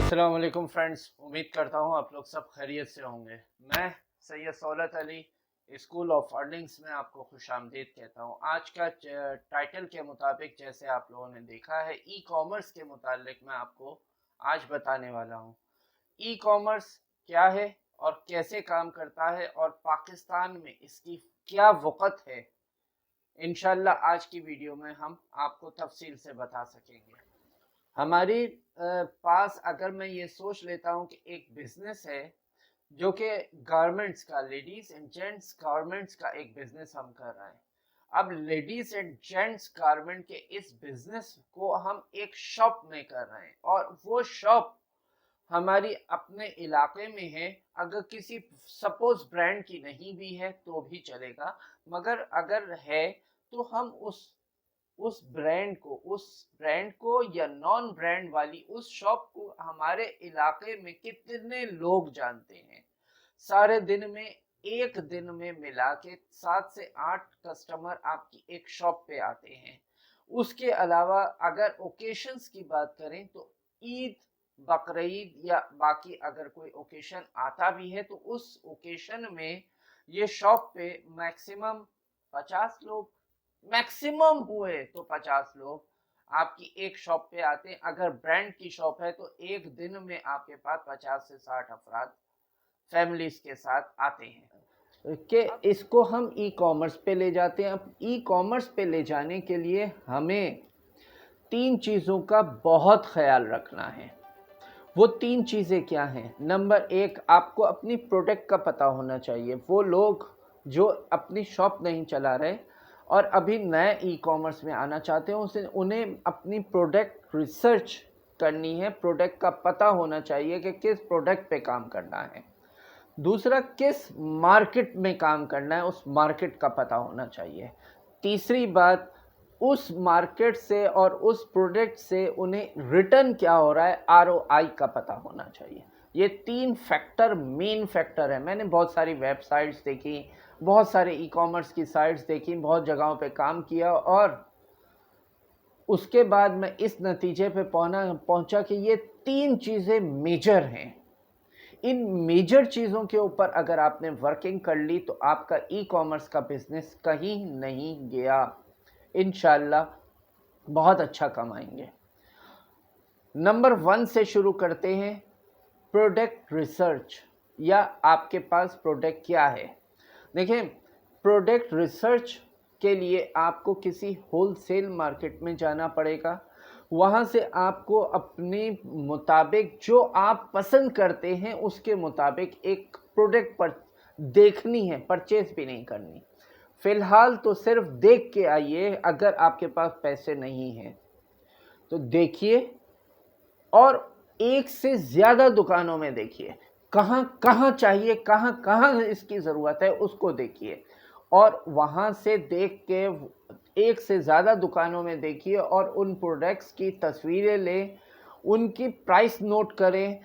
अस्सलाम वालेकुम फ्रेंड्स, उम्मीद करता हूँ आप लोग सब खैरियत से होंगे। मैं Syed Saulat Ali school of earnings में आपको खुशामदीद कहता हूँ। आज का टाइटल के मुताबिक जैसे आप लोगों ने देखा है, ई कॉमर्स के मुतालिक मैं आपको आज बताने वाला हूँ। ई कॉमर्स क्या है और कैसे काम करता है और पाकिस्तान में इसकी क्या वक़्त है, इंशाल्लाह आज की वीडियो में हम आपको तफसील से बता सकेंगे। हमारी पास अगर मैं ये सोच लेता हूँ कि एक बिजनेस है जो कि गारमेंट्स का, लेडीज एंड जेंट्स गारमेंट्स का एक बिजनेस हम कर रहे हैं। अब लेडीज एंड जेंट्स गारमेंट के इस बिजनेस को हम एक शॉप में कर रहे हैं और वो शॉप हमारी अपने इलाके में है। अगर किसी सपोज ब्रांड की नहीं भी है तो भी चलेगा, मगर अगर है तो हम उस ब्रांड को या नॉन ब्रांड वाली उस शॉप को हमारे इलाके में कितने लोग जानते हैं। सारे दिन में, एक दिन में मिला के 7 से 8 कस्टमर आपकी एक शॉप पे आते हैं। उसके अलावा अगर ओकेशंस की बात करें तो ईद, बकरीद या बाकी अगर कोई ओकेशन आता भी है तो उस ओकेशन में ये शॉप पे मैक्सिमम 50 लोग, मैक्सिमम हुए तो 50 लोग आपकी एक शॉप पे आते हैं। अगर ब्रांड की शॉप है तो एक दिन में आपके पास 50 से 60 अफराद फैमिलीज के साथ आते हैं कि इसको हम ई कॉमर्स पे ले जाते हैं। अब ई कॉमर्स पे ले जाने के लिए हमें 3 चीज़ों का बहुत ख्याल रखना है। वो 3 चीज़ें क्या हैं? नंबर 1, आपको अपनी प्रोडक्ट का पता होना चाहिए। वो लोग जो अपनी शॉप नहीं चला रहे और अभी नए ई कॉमर्स में आना चाहते हैं, उन्हें अपनी प्रोडक्ट रिसर्च करनी है। प्रोडक्ट का पता होना चाहिए कि किस प्रोडक्ट पे काम करना है। दूसरा, किस मार्केट में काम करना है, उस मार्केट का पता होना चाहिए। तीसरी बात, उस मार्केट से और उस प्रोडक्ट से उन्हें रिटर्न क्या हो रहा है, आरओआई का पता होना चाहिए। ये 3 फैक्टर मेन फैक्टर है। मैंने बहुत सारी वेबसाइट्स देखी, बहुत सारे ई कॉमर्स की साइट्स देखी, बहुत जगहों पे काम किया और उसके बाद मैं इस नतीजे पे पहुंचा कि ये 3 चीज़ें मेजर हैं। इन मेजर चीज़ों के ऊपर अगर आपने वर्किंग कर ली तो आपका ई कॉमर्स का बिजनेस कहीं नहीं गया। इंशाल्लाह बहुत अच्छा कमाएंगे। नंबर 1 से शुरू करते हैं, प्रोडक्ट रिसर्च, या आपके पास प्रोडक्ट क्या है। देखिए, प्रोडक्ट रिसर्च के लिए आपको किसी होलसेल मार्केट में जाना पड़ेगा। वहाँ से आपको अपने मुताबिक जो आप पसंद करते हैं उसके मुताबिक एक प्रोडक्ट पर देखनी है, परचेज भी नहीं करनी। फ़िलहाल तो सिर्फ देख के आइए। अगर आपके पास पैसे नहीं हैं तो देखिए और एक से ज़्यादा दुकानों में देखिए, कहाँ कहाँ चाहिए, कहाँ कहाँ इसकी ज़रूरत है, उसको देखिए और वहाँ से देख के एक से ज़्यादा दुकानों में देखिए और उन प्रोडक्ट्स की तस्वीरें लें, उनकी प्राइस नोट करें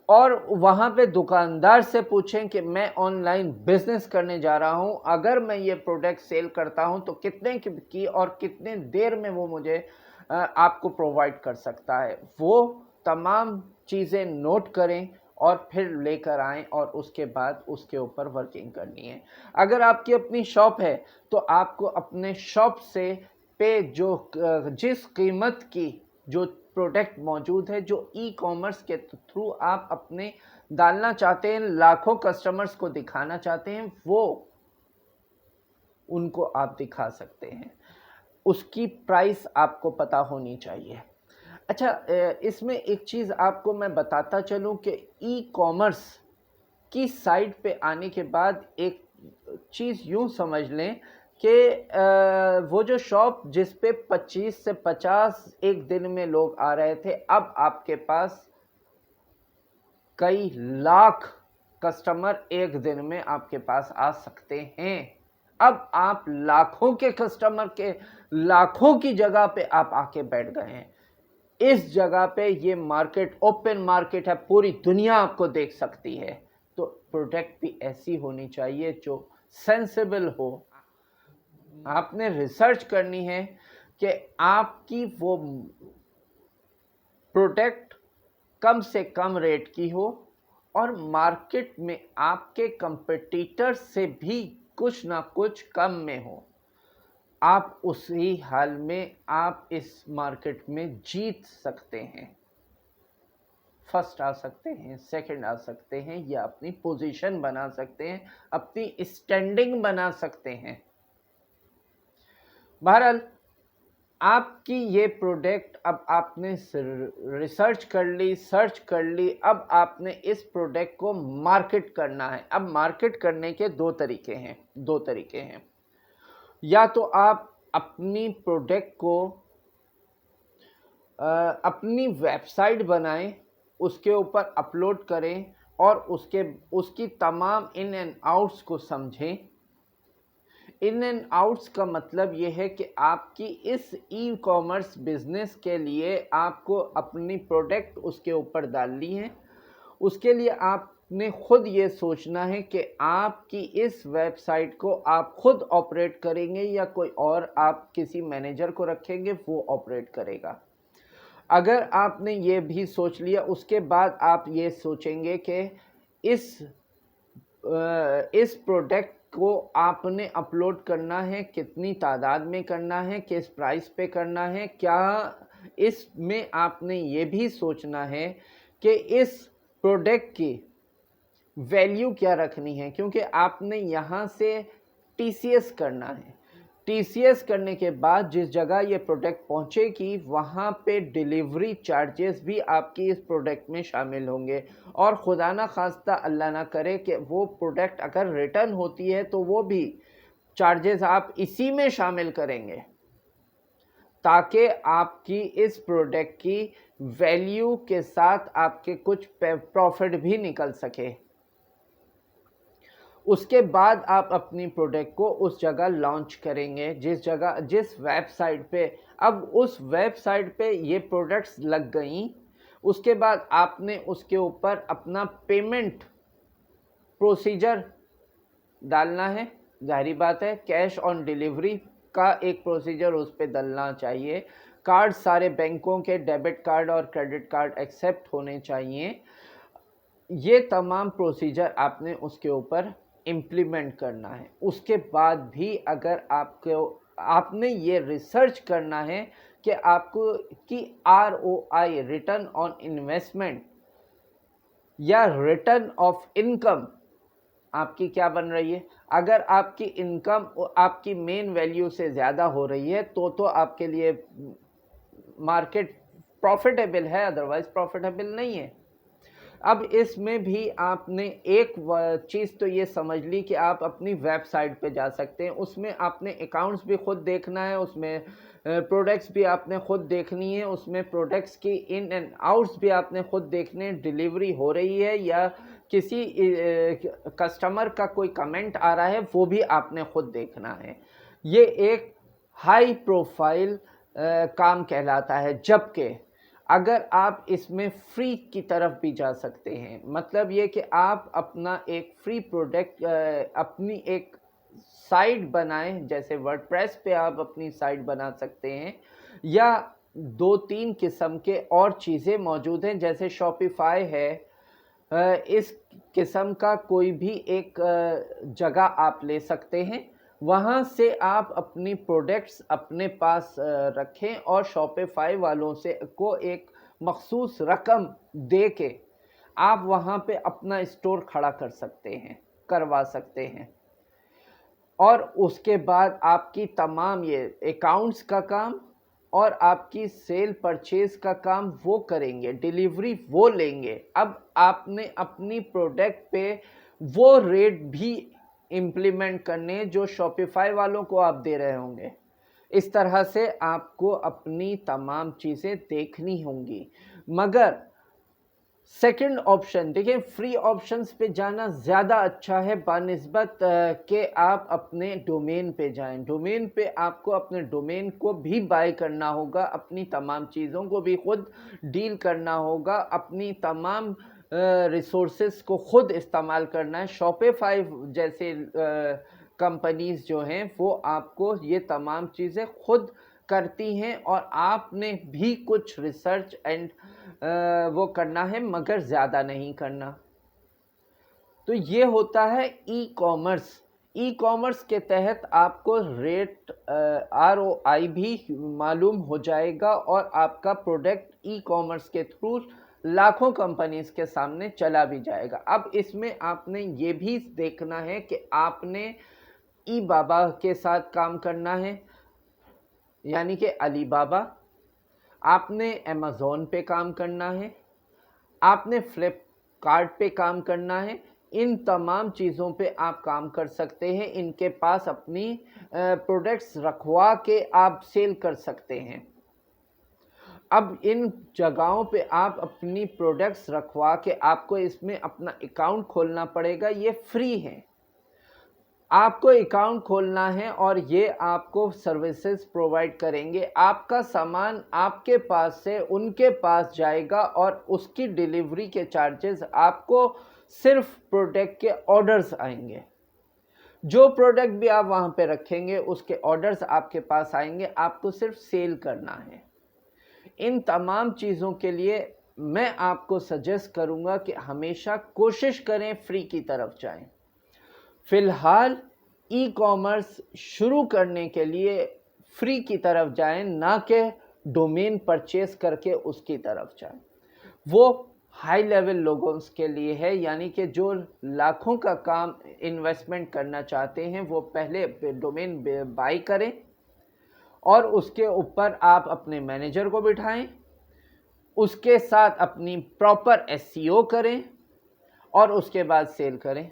और वहाँ पे दुकानदार से पूछें कि मैं ऑनलाइन बिजनेस करने जा रहा हूँ, अगर मैं ये प्रोडक्ट सेल करता हूँ तो कितने की और कितने देर में वो मुझे आपको प्रोवाइड कर सकता है। वो तमाम चीज़ें नोट करें और फिर लेकर आएँ और उसके बाद उसके ऊपर वर्किंग करनी है। अगर आपकी अपनी शॉप है तो आपको अपने शॉप से पे जिस कीमत की जो प्रोडक्ट मौजूद है, जो ई कॉमर्स के थ्रू आप अपने डालना चाहते हैं, लाखों कस्टमर्स को दिखाना चाहते हैं, वो उनको आप दिखा सकते हैं। उसकी प्राइस आपको पता होनी चाहिए। अच्छा, इसमें एक चीज़ आपको मैं बताता चलूं कि ई कॉमर्स की साइट पे आने के बाद एक चीज़ यूँ समझ लें कि वो जो शॉप जिस पे 25 से 50 एक दिन में लोग आ रहे थे, अब आपके पास कई लाख कस्टमर एक दिन में आपके पास आ सकते हैं। अब आप लाखों के कस्टमर के लाखों की जगह पे आप आके बैठ गए हैं। इस जगह पे ये मार्केट ओपन मार्केट है, पूरी दुनिया आपको देख सकती है। तो प्रोडक्ट भी ऐसी होनी चाहिए जो सेंसिबल हो। आपने रिसर्च करनी है कि आपकी वो प्रोडक्ट कम से कम रेट की हो और मार्केट में आपके कंपटीटर से भी कुछ ना कुछ कम में हो, आप उसी हाल में आप इस मार्केट में जीत सकते हैं। फर्स्ट आ सकते हैं, सेकंड आ सकते हैं, या अपनी पोजीशन बना सकते हैं, अपनी स्टैंडिंग बना सकते हैं। बहरहाल आपकी ये प्रोडक्ट, अब आपने रिसर्च कर ली, सर्च कर ली, अब आपने इस प्रोडक्ट को मार्केट करना है। अब मार्केट करने के दो तरीके हैं। या तो आप अपनी प्रोडक्ट को अपनी वेबसाइट बनाएं, उसके ऊपर अपलोड करें और उसकी तमाम इन एंड आउट्स को समझें। इन एंड आउट्स का मतलब ये है कि आपकी इस ई कॉमर्स बिजनेस के लिए आपको अपनी प्रोडक्ट उसके ऊपर डालनी है। उसके लिए आपने खुद ये सोचना है कि आपकी इस वेबसाइट को आप खुद ऑपरेट करेंगे या कोई और आप किसी मैनेजर को रखेंगे, वो ऑपरेट करेगा। अगर आपने ये भी सोच लिया, उसके बाद आप ये सोचेंगे कि इस प्रोडक्ट को आपने अपलोड करना है, कितनी तादाद में करना है, किस प्राइस पे करना है, क्या इसमें आपने ये भी सोचना है कि इस प्रोडक्ट की वैल्यू क्या रखनी है, क्योंकि आपने यहाँ से टीसीएस करना है। टीसीएस करने के बाद जिस जगह ये प्रोडक्ट पहुँचेगी वहाँ पे डिलीवरी चार्जेस भी आपकी इस प्रोडक्ट में शामिल होंगे, और खुदा ना खास्ता अल्लाह ना करे कि वो प्रोडक्ट अगर रिटर्न होती है तो वो भी चार्जेस आप इसी में शामिल करेंगे, ताकि आपकी इस प्रोडक्ट की वैल्यू के साथ आपके कुछ प्रॉफिट भी निकल सके। उसके बाद आप अपनी प्रोडक्ट को उस जगह लॉन्च करेंगे जिस वेबसाइट पे, अब उस वेबसाइट पे ये प्रोडक्ट्स लग गई, उसके बाद आपने उसके ऊपर अपना पेमेंट प्रोसीजर डालना है। जाहिर बात है, कैश ऑन डिलीवरी का एक प्रोसीजर उस पर डलना चाहिए। कार्ड सारे बैंकों के डेबिट कार्ड और क्रेडिट कार्ड एक्सेप्ट होने चाहिए। ये तमाम प्रोसीजर आपने उसके ऊपर इम्प्लीमेंट करना है। उसके बाद भी अगर आपने ये रिसर्च करना है कि आपको की ROI, रिटर्न ऑन इन्वेस्टमेंट, या रिटर्न ऑफ इनकम आपकी क्या बन रही है। अगर आपकी इनकम आपकी मेन वैल्यू से ज़्यादा हो रही है तो आपके लिए मार्केट प्रॉफिटेबल है, अदरवाइज प्रॉफिटेबल नहीं है। अब इसमें भी आपने एक चीज़ तो ये समझ ली कि आप अपनी वेबसाइट पे जा सकते हैं, उसमें आपने अकाउंट्स भी खुद देखना है, उसमें प्रोडक्ट्स भी आपने खुद देखनी है, उसमें प्रोडक्ट्स की इन एंड आउट्स भी आपने खुद देखने, डिलीवरी हो रही है या किसी कस्टमर का कोई कमेंट आ रहा है वो भी आपने खुद देखना है। ये एक हाई प्रोफाइल काम कहलाता है। जबकि अगर आप इसमें फ्री की तरफ भी जा सकते हैं, मतलब ये कि आप अपना एक फ्री प्रोडक्ट, अपनी एक साइट बनाएं, जैसे वर्डप्रेस पे आप अपनी साइट बना सकते हैं, या 2-3 किस्म के और चीज़ें मौजूद हैं, जैसे शॉपिफाई है। इस किस्म का कोई भी एक जगह आप ले सकते हैं, वहाँ से आप अपनी प्रोडक्ट्स अपने पास रखें और शॉपिफाई वालों से को एक मखसूस रकम दे के आप वहाँ पे अपना स्टोर खड़ा करवा सकते हैं। और उसके बाद आपकी तमाम ये अकाउंट्स का काम और आपकी सेल परचेज का काम वो करेंगे, डिलीवरी वो लेंगे। अब आपने अपनी प्रोडक्ट पे वो रेट भी इम्प्लीमेंट करने जो शॉपिफाई वालों को आप दे रहे होंगे। इस तरह से आपको अपनी तमाम चीज़ें देखनी होंगी। मगर सेकंड ऑप्शन देखिए, फ्री ऑप्शंस पे जाना ज़्यादा अच्छा है बानिस्बत कि आप अपने डोमेन पे जाएं। डोमेन पे आपको अपने डोमेन को भी बाय करना होगा, अपनी तमाम चीज़ों को भी खुद डील करना होगा, अपनी तमाम रिसोर्सेस को खुद इस्तेमाल करना है। शॉपिफाई जैसे कंपनीज जो हैं वो आपको ये तमाम चीज़ें खुद करती हैं और आपने भी कुछ रिसर्च एंड वो करना है, मगर ज़्यादा नहीं करना। तो ये होता है ई कॉमर्स। ई कॉमर्स के तहत आपको रेट ROI भी मालूम हो जाएगा और आपका प्रोडक्ट ई कॉमर्स के थ्रू लाखों कंपनीज के सामने चला भी जाएगा। अब इसमें आपने ये भी देखना है कि आपने ई बाबा के साथ काम करना है, यानी कि अली बाबा, आपने अमेज़ॉन पे काम करना है, आपने फ्लिपकार्ट पे काम करना है। इन तमाम चीज़ों पे आप काम कर सकते हैं। इनके पास अपनी प्रोडक्ट्स रखवा के आप सेल कर सकते हैं। अब इन जगहों पे आप अपनी प्रोडक्ट्स रखवा के आपको इसमें अपना अकाउंट खोलना पड़ेगा। ये फ्री है, आपको अकाउंट खोलना है और ये आपको सर्विसेज प्रोवाइड करेंगे। आपका सामान आपके पास से उनके पास जाएगा और उसकी डिलीवरी के चार्जेस आपको सिर्फ प्रोडक्ट के ऑर्डर्स आएंगे। जो प्रोडक्ट भी आप वहाँ पे रखेंगे उसके ऑर्डर्स आपके पास आएंगे, आपको सिर्फ सेल करना है। इन तमाम चीज़ों के लिए मैं आपको सजेस्ट करूँगा कि हमेशा कोशिश करें फ्री की तरफ जाएं। फिलहाल ई कॉमर्स शुरू करने के लिए फ्री की तरफ जाएं, ना कि डोमेन परचेस करके उसकी तरफ जाएं। वो हाई लेवल लोगों के लिए है, यानी कि जो लाखों का काम इन्वेस्टमेंट करना चाहते हैं वो पहले डोमेन बाई करें और उसके ऊपर आप अपने मैनेजर को बिठाएं, उसके साथ अपनी प्रॉपर SEO करें और उसके बाद सेल करें।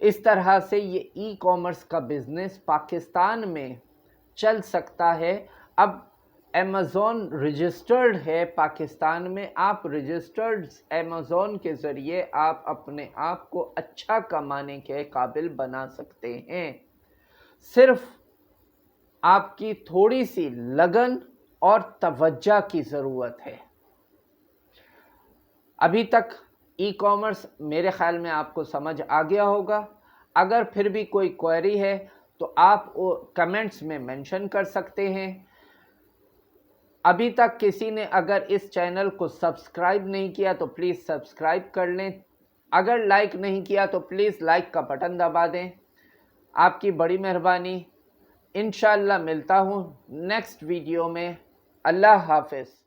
इस तरह से ये ई कॉमर्स का बिजनेस पाकिस्तान में चल सकता है। अब अमेज़ॉन रजिस्टर्ड है पाकिस्तान में, आप रजिस्टर्ड अमेज़ॉन के ज़रिए आप अपने आप को अच्छा कमाने के काबिल बना सकते हैं। सिर्फ आपकी थोड़ी सी लगन और तवज्जो की ज़रूरत है। अभी तक ई कॉमर्स मेरे ख्याल में आपको समझ आ गया होगा। अगर फिर भी कोई क्वेरी है तो आप कमेंट्स में मेंशन कर सकते हैं। अभी तक किसी ने अगर इस चैनल को सब्सक्राइब नहीं किया तो प्लीज़ सब्सक्राइब कर लें। अगर लाइक नहीं किया तो प्लीज़ लाइक का बटन दबा दें। आपकी बड़ी मेहरबानी। इंशाअल्लाह मिलता हूँ नेक्स्ट वीडियो में। अल्लाह हाफ़िज़।